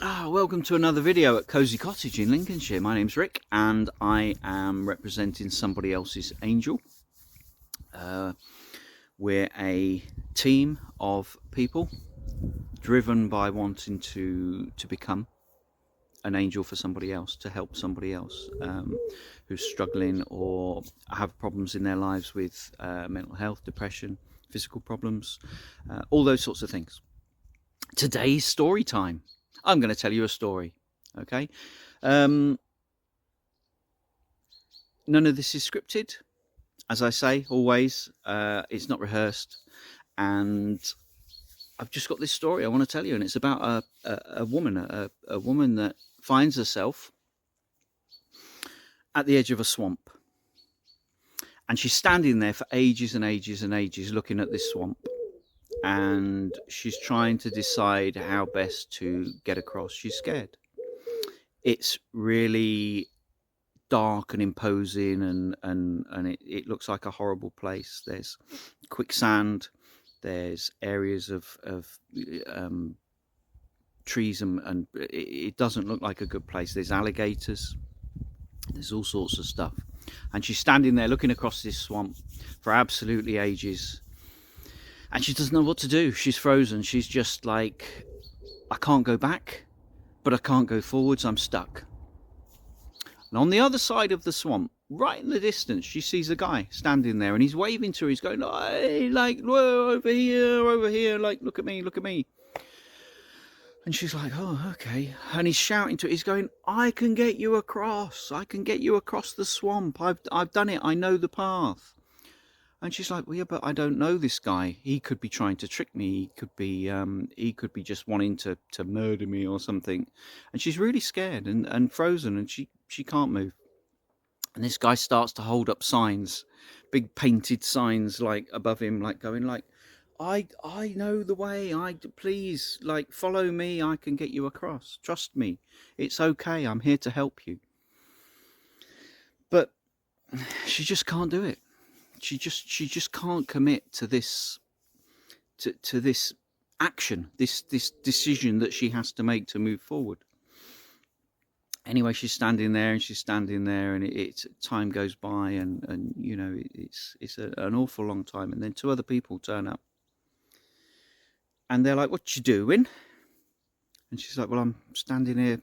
Welcome to another video at Cozy Cottage in Lincolnshire. My name's Rick and I am representing Somebody Else's Angel. We're a team of people driven by wanting to become an angel for somebody else, to help somebody else who's struggling or have problems in their lives with mental health, depression, physical problems, all those sorts of things. Today's story time. I'm going to tell you a story, okay? None of this is scripted, as I say, always. It's not rehearsed, and I've just got this story I want to tell you, and it's about a woman that finds herself at the edge of a swamp, and she's standing there for ages and ages and ages looking at this swamp. And she's trying to decide how best to get across. She's scared. It's really dark and imposing, and it looks like a horrible place. There's quicksand, there's areas of trees, and it doesn't look like a good place. There's alligators, there's all sorts of stuff. And she's standing there looking across this swamp for absolutely ages. And she doesn't know what to do. She's frozen. She's just like, I can't go back, but I can't go forwards. I'm stuck. And on the other side of the swamp, right in the distance, she sees a guy standing there, and he's waving to her. He's going, hey, like, whoa, over here, like, look at me, look at me. And she's like, oh, okay. And he's shouting to her. He's going, I can get you across. I can get you across the swamp. I've done it. I know the path. And she's like, well, yeah, but I don't know this guy. He could be trying to trick me. He could be just wanting to murder me or something. And she's really scared and frozen, and she can't move. And this guy starts to hold up signs, big painted signs, like above him, like going like, I know the way. Please, like, follow me. I can get you across. Trust me. It's okay. I'm here to help you. But she just can't do it. She just can't commit to this to this action, this decision that she has to make to move forward. Anyway, she's standing there, and it time goes by, and you know, it's an awful long time. And then two other people turn up, and they're like, what you doing? And she's like, well, I'm standing here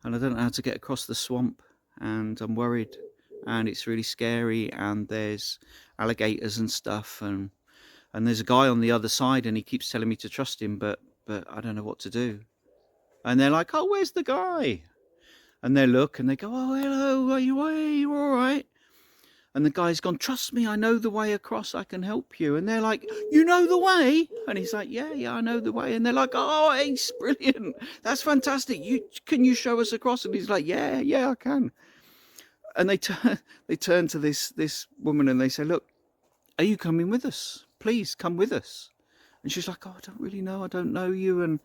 and I don't know how to get across the swamp, and I'm worried, and it's really scary, and there's alligators and stuff, and there's a guy on the other side, and he keeps telling me to trust him, but I don't know what to do. And they're like, oh, where's the guy? And they look and they go, oh, hello, are you all right? And the guy's gone, trust me, I know the way across, I can help you. And they're like, you know the way? And he's like, yeah, I know the way. And they're like, oh, Ace, brilliant, that's fantastic, can you show us across? And he's like, yeah, I can. And they turn to this woman and they say, look, are you coming with us? Please come with us. And she's like, oh, I don't really know. I don't know you. And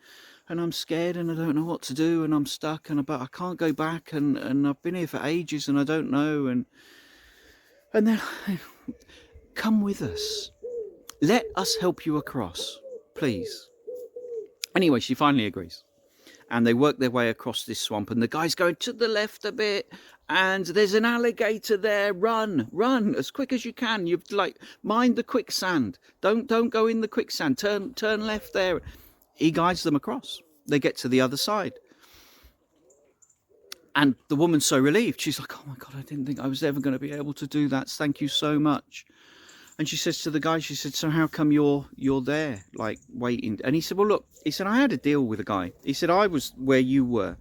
I'm scared, and I don't know what to do, and I'm stuck, but I can't go back. And I've been here for ages, and I don't know. And then, come with us. Let us help you across, please. Anyway, she finally agrees. And they work their way across this swamp, and the guy's going to the left a bit, and there's an alligator there. Run as quick as you can. You've like, mind the quicksand. Don't go in the quicksand. Turn left there. He guides them across. They get to the other side. And the woman's so relieved. She's like, oh my God, I didn't think I was ever going to be able to do that. Thank you so much. And she says to the guy, she said, so how come you're there, like, waiting? And he said, well, look, he said, I had a deal with a guy. He said, I was where you were.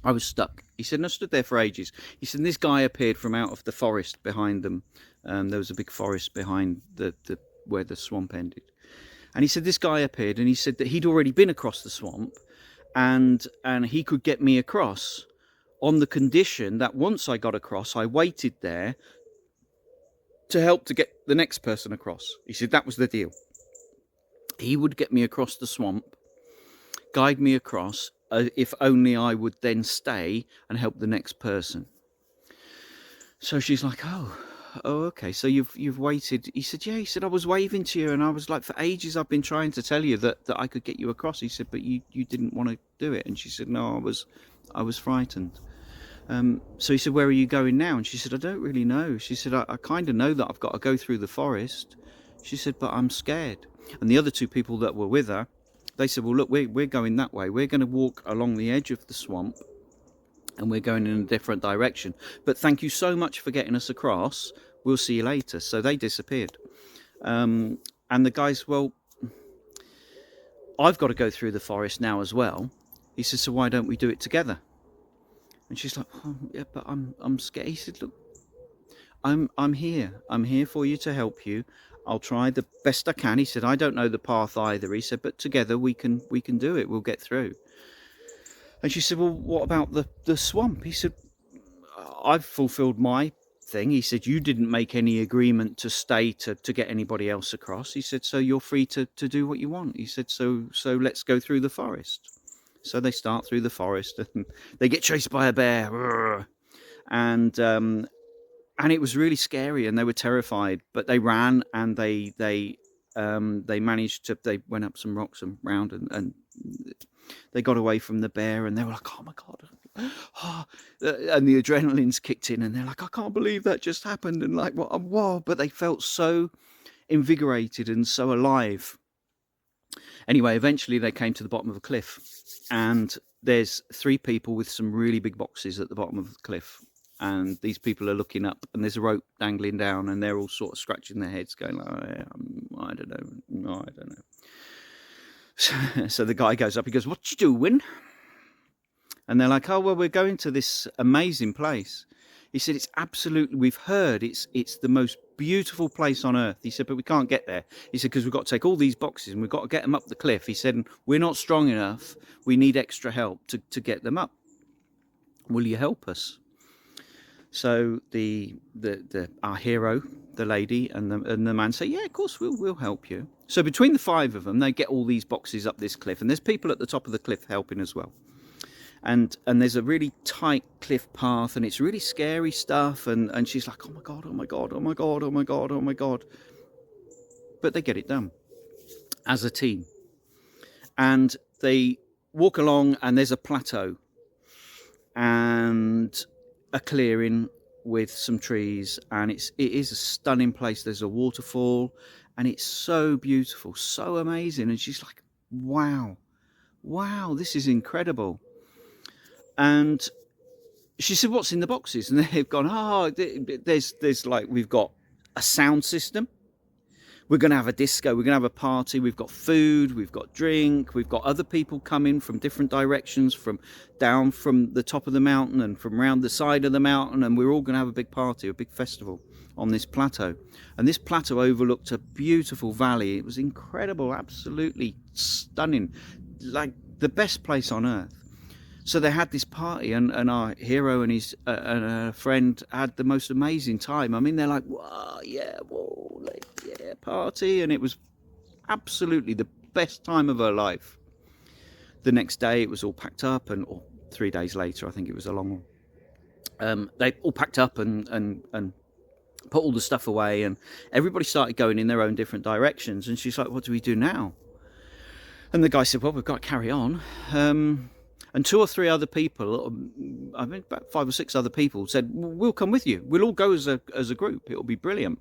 I was stuck. He said, and I stood there for ages. He said, and this guy appeared from out of the forest behind them. There was a big forest behind where the swamp ended. And he said, this guy appeared, and he said that he'd already been across the swamp, and he could get me across on the condition that once I got across, I waited there to help to get the next person across. He said that was the deal. He would get me across the swamp, guide me across, if only I would then stay and help the next person. So she's like, oh, oh, okay, so you've waited. He said, yeah. He said, I was waving to you, and I was like, for ages I've been trying to tell you that I could get you across. He said, but you didn't want to do it. And she said, no, I was frightened. So he said, where are you going now? And she said, I don't really know. She said, I kind of know that I've got to go through the forest. She said, but I'm scared. And the other two people that were with her, they said, well, look, we're going that way. We're going to walk along the edge of the swamp, and we're going in a different direction. But thank you so much for getting us across. We'll see you later. So they disappeared. And the guys, well, I've got to go through the forest now as well. He said, so why don't we do it together? And she's like, oh, yeah, but I'm scared. He said, look, I'm here. I'm here for you to help you. I'll try the best I can. He said, I don't know the path either. He said, but together we can do it. We'll get through. And she said, well, what about the swamp? He said, I've fulfilled my thing. He said, you didn't make any agreement to stay to get anybody else across. He said, so you're free to do what you want. He said, so let's go through the forest. So they start through the forest, and they get chased by a bear, and it was really scary, and they were terrified. But they ran, and they managed to. They went up some rocks and round, and they got away from the bear, and they were like, "Oh my god!" And the adrenaline's kicked in, and they're like, "I can't believe that just happened," and like, "What? Wow!" But they felt so invigorated and so alive. Anyway, eventually they came to the bottom of a cliff, and there's three people with some really big boxes at the bottom of the cliff, and these people are looking up, and there's a rope dangling down, and they're all sort of scratching their heads going like, I don't know, no, I don't know. So the guy goes up, he goes, what you doing? And they're like, oh, well, we're going to this amazing place. He said, it's absolutely, we've heard it's the most beautiful place on earth. He said, but we can't get there. He said, because we've got to take all these boxes and we've got to get them up the cliff. He said, we're not strong enough. We need extra help to get them up. Will you help us? So our hero, the lady and the man say, yeah, of course, we'll help you. So between the five of them, they get all these boxes up this cliff, and there's people at the top of the cliff helping as well. And there's a really tight cliff path, and it's really scary stuff. And she's like, oh my God, oh my God, oh my God, oh my God, oh my God. But they get it done as a team. And they walk along, and there's a plateau and a clearing with some trees. And it is a stunning place. There's a waterfall, and it's so beautiful, so amazing. And she's like, wow, this is incredible. And she said, what's in the boxes? And they've gone, there's like, we've got a sound system. We're going to have a disco. We're going to have a party. We've got food. We've got drink. We've got other people coming from different directions, from down from the top of the mountain and from around the side of the mountain. And we're all going to have a big party, a big festival on this plateau. And this plateau overlooked a beautiful valley. It was incredible, absolutely stunning, like the best place on earth. So they had this party, and our hero and his and a friend had the most amazing time. I mean, they're like, "Wow, yeah, whoa, like, yeah, party," and it was absolutely the best time of her life. The next day, it was all packed up, or 3 days later, I think it was a long one. They all packed up and put all the stuff away, and everybody started going in their own different directions. And she's like, "What do we do now?" And the guy said, "Well, we've got to carry on." And 2 or 3 other people, I mean, about 5 or 6 other people said, we'll come with you. We'll all go as a group. It'll be brilliant.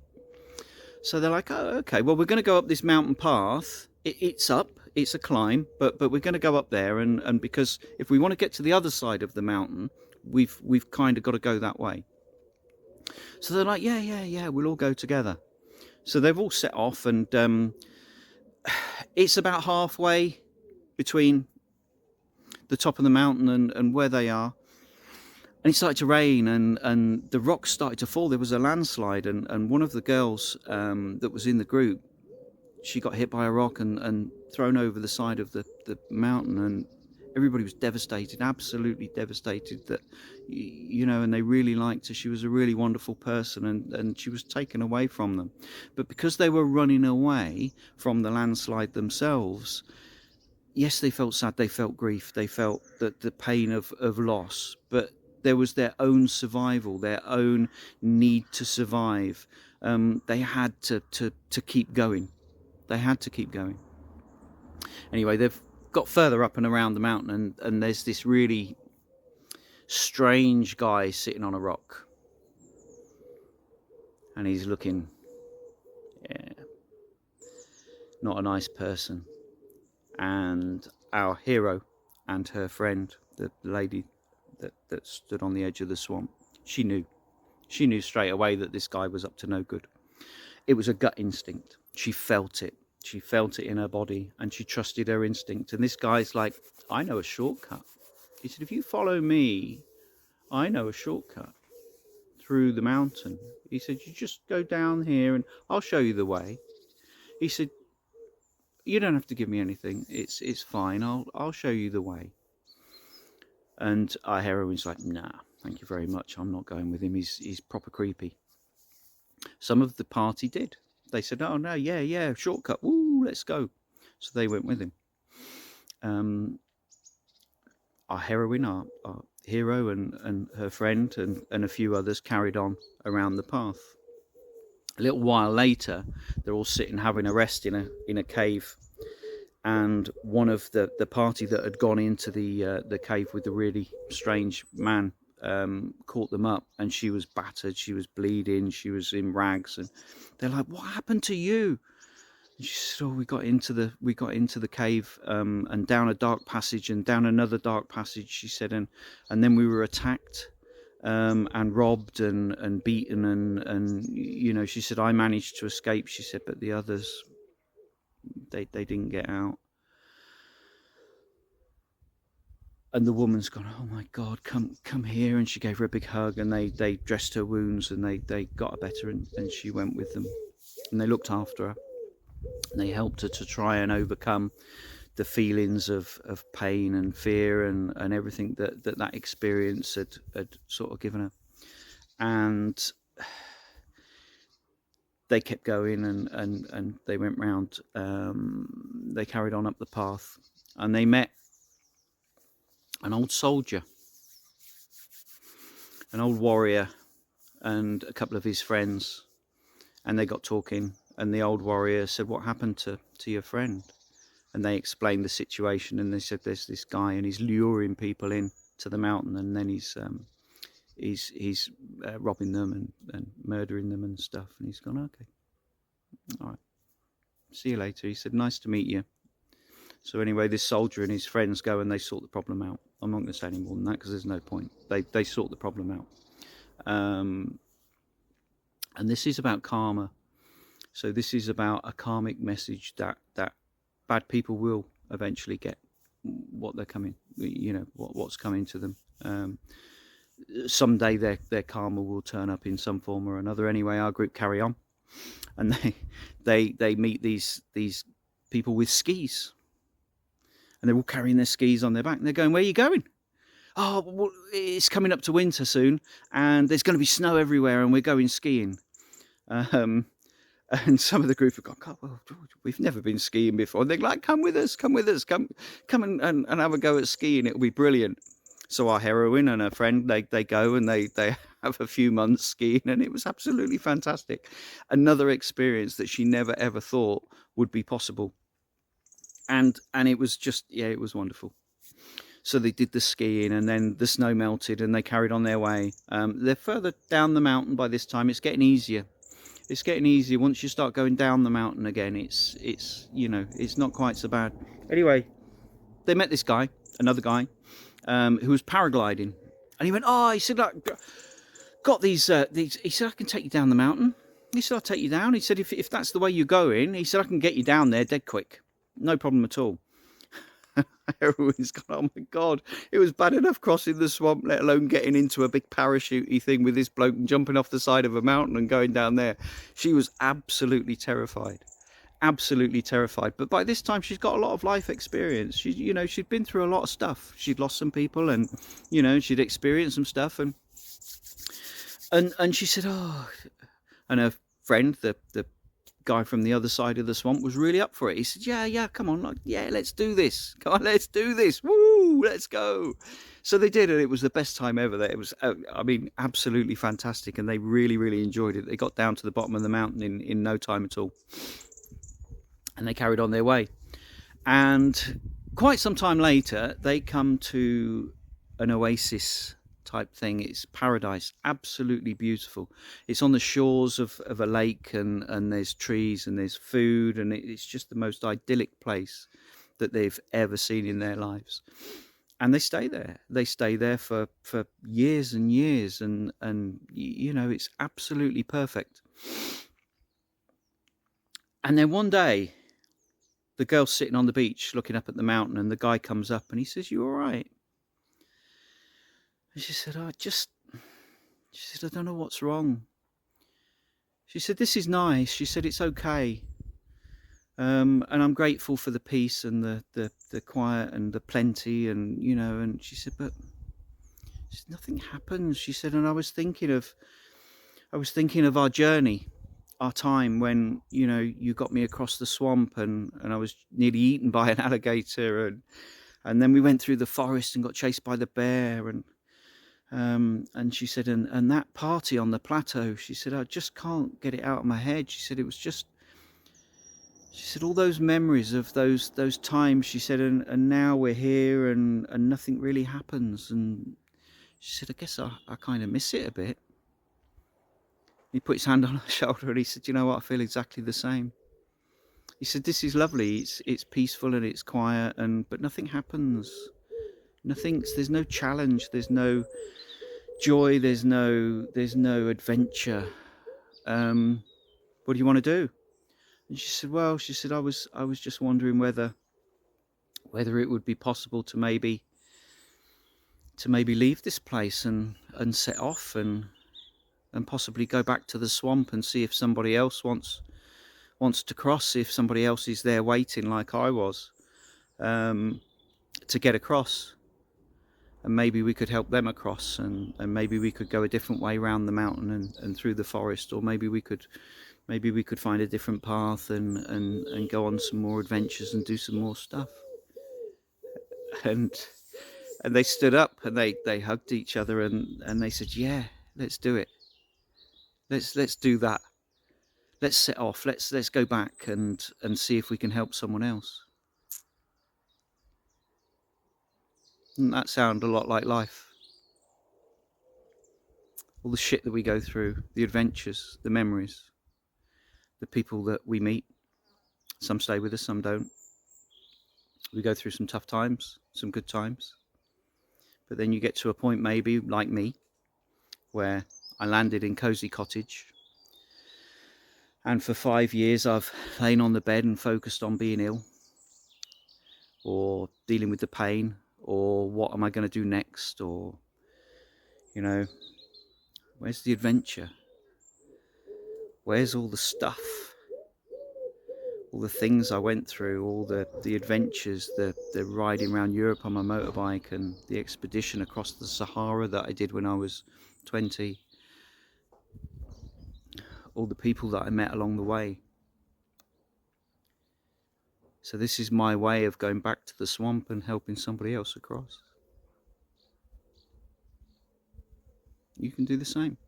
So they're like, oh, okay, well, we're going to go up this mountain path. It's a climb, but we're going to go up there. And because if we want to get to the other side of the mountain, we've kind of got to go that way. So they're like, yeah, we'll all go together. So they've all set off, and it's about halfway between the top of the mountain and where they are, and it started to rain, and the rocks started to fall. There was a landslide, and one of the girls that was in the group, she got hit by a rock and thrown over the side of the mountain, and everybody was devastated, absolutely devastated, that, you know, and they really liked her. She was a really wonderful person, and she was taken away from them. But because they were running away from the landslide themselves, yes, they felt sad, they felt grief, they felt the pain of loss, but there was their own survival, their own need to survive. They had to keep going. They had to keep going. Anyway, they've got further up and around the mountain, and there's this really strange guy sitting on a rock, and he's looking, yeah, not a nice person. And our hero and her friend, the lady that stood on the edge of the swamp, she knew straight away that this guy was up to no good. It was a gut instinct. She felt it in her body, and she trusted her instinct. And this guy's like, I know a shortcut. He said, if you follow me, I know a shortcut through the mountain. He said, you just go down here and I'll show you the way. He said, you don't have to give me anything. It's fine. I'll show you the way. And our heroine's like, nah, thank you very much. I'm not going with him. He's proper creepy. Some of the party did. They said, oh no, yeah, shortcut. Woo, let's go. So they went with him. Our heroine, our hero and her friend and a few others carried on around the path. A little while later, they're all sitting having a rest in a cave, and one of the party that had gone into the cave with the really strange man caught them up, and she was battered, she was bleeding, she was in rags, and they're like, what happened to you? And she said, oh, we got into the cave and down a dark passage and down another dark passage, she said, and then we were attacked and robbed and beaten, and you know, she said, I managed to escape, she said, but the others, they didn't get out. And the woman's gone, oh my God, come here. And she gave her a big hug, and they dressed her wounds, and they got her better, and she went with them, and they looked after her, and they helped her to try and overcome the feelings of pain and fear and everything that experience had sort of given her. And they kept going, and they went round, they carried on up the path, and they met an old soldier, an old warrior, and a couple of his friends, and they got talking, and the old warrior said, what happened to your friend? And they explained the situation, and they said, there's this guy, and he's luring people in to the mountain, and then he's robbing them and murdering them and stuff. And he's gone, okay, all right, see you later. He said, nice to meet you. So anyway, this soldier and his friends go and they sort the problem out. I'm not going to say any more than that because there's no point. They sort the problem out. And this is about karma. So this is about a karmic message that bad people will eventually get what they're coming, you know, what's coming to them. Someday their karma will turn up in some form or another. Anyway, our group carry on, and they meet these people with skis. And they're all carrying their skis on their back. And they're going, where are you going? Oh, well, it's coming up to winter soon. And there's going to be snow everywhere. And we're going skiing. And some of the group have gone, God, well, we've never been skiing before. And they're like, come with us. Come and have a go at skiing. It'll be brilliant. So our heroine and her friend, they go and they have a few months skiing. And it was absolutely fantastic. Another experience that she never, ever thought would be possible. And it was just, yeah, it was wonderful. So they did the skiing, and then the snow melted, and they carried on their way. They're further down the mountain by this time. It's getting easier. It's getting easier once you start going down the mountain again. It's you know, it's not quite so bad. Anyway, they met this guy, another guy, who was paragliding, and he went, oh, he said, look, got these. He said, I can take you down the mountain. He said, I'll take you down. He said, if that's the way you're going, he said, I can get you down there dead quick. No problem at all. Everyone's gone, oh my God, it was bad enough crossing the swamp, let alone getting into a big parachute-y thing with this bloke and jumping off the side of a mountain and going down there. She was absolutely terrified. Absolutely terrified. But by this time, she's got a lot of life experience. She, you know, she'd been through a lot of stuff. She'd lost some people, and, you know, she'd experienced some stuff. And she said, oh, and her friend, the guy from the other side of the swamp, was really up for it. He said, yeah, come on, like, yeah, let's do this. Come on, let's do this. Woo! woo, let's go. So they did, and it was the best time ever. It was, I mean, absolutely fantastic, and they really, really enjoyed it. They got down to the bottom of the mountain in no time at all, and they carried on their way. And quite some time later, they come to an oasis type thing. It's paradise, absolutely beautiful. It's on the shores of a lake, and there's trees and there's food, and it's just the most idyllic place that they've ever seen in their lives. And they stay there. They stay there for years and years, and you know, it's absolutely perfect. And then one day, the girl's sitting on the beach looking up at the mountain, and the guy comes up and he says, "You all right?" And she said, she said, "I don't know what's wrong." She said, "This is nice." She said, "It's okay. And I'm grateful for the peace and the quiet and the plenty, and, you know," and she said, "But nothing happens." She said, "And I was thinking of our journey, our time when, you know, you got me across the swamp, and I was nearly eaten by an alligator, and then we went through the forest and got chased by the bear, and she said, and that party on the plateau," she said, "I just can't get it out of my head." She said, "It was just," she said, "all those memories of those times," she said, and now we're here, and nothing really happens." And she said, "I guess I kind of miss it a bit." He put his hand on her shoulder and he said, "You know what? I feel exactly the same." He said, "This is lovely. It's peaceful and it's quiet, but nothing happens. There's no challenge. There's no joy. There's no adventure. What do you want to do?" And she said, "Well," she said, I was just wondering whether it would be possible to maybe leave this place and set off and possibly go back to the swamp and see if somebody else wants to cross, if somebody else is there waiting like I was, to get across, and maybe we could help them across, and maybe we could go a different way around the mountain and through the forest, or maybe we could find a different path and go on some more adventures and do some more stuff." And they stood up and they hugged each other, and they said, "Yeah, let's do it. Let's do that. Let's set off. Let's go back and see if we can help someone else." Doesn't that sound a lot like life? All the shit that we go through, the adventures, the memories, the people that we meet. Some stay with us, some don't. We go through some tough times, some good times. But then you get to a point, maybe like me, where I landed in Cozy Cottage, and for 5 years I've lain on the bed and focused on being ill, or dealing with the pain, or what am I going to do next, or, you know, where's the adventure? Where's all the stuff? All the things I went through, all the adventures, the riding around Europe on my motorbike, and the expedition across the Sahara that I did when I was 20. All the people that I met along the way. So this is my way of going back to the swamp and helping somebody else across. You can do the same.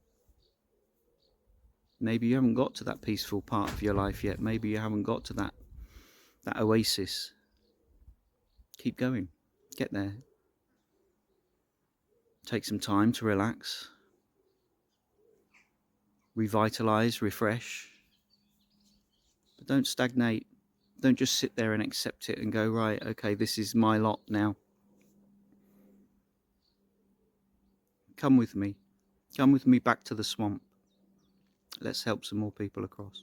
Maybe you haven't got to that peaceful part of your life yet. Maybe you haven't got to that oasis. Keep going. Get there. Take some time to relax. Revitalize, refresh. But don't stagnate. Don't just sit there and accept it and go, right, okay, this is my lot now. Come with me. Come with me back to the swamp. Let's help some more people across.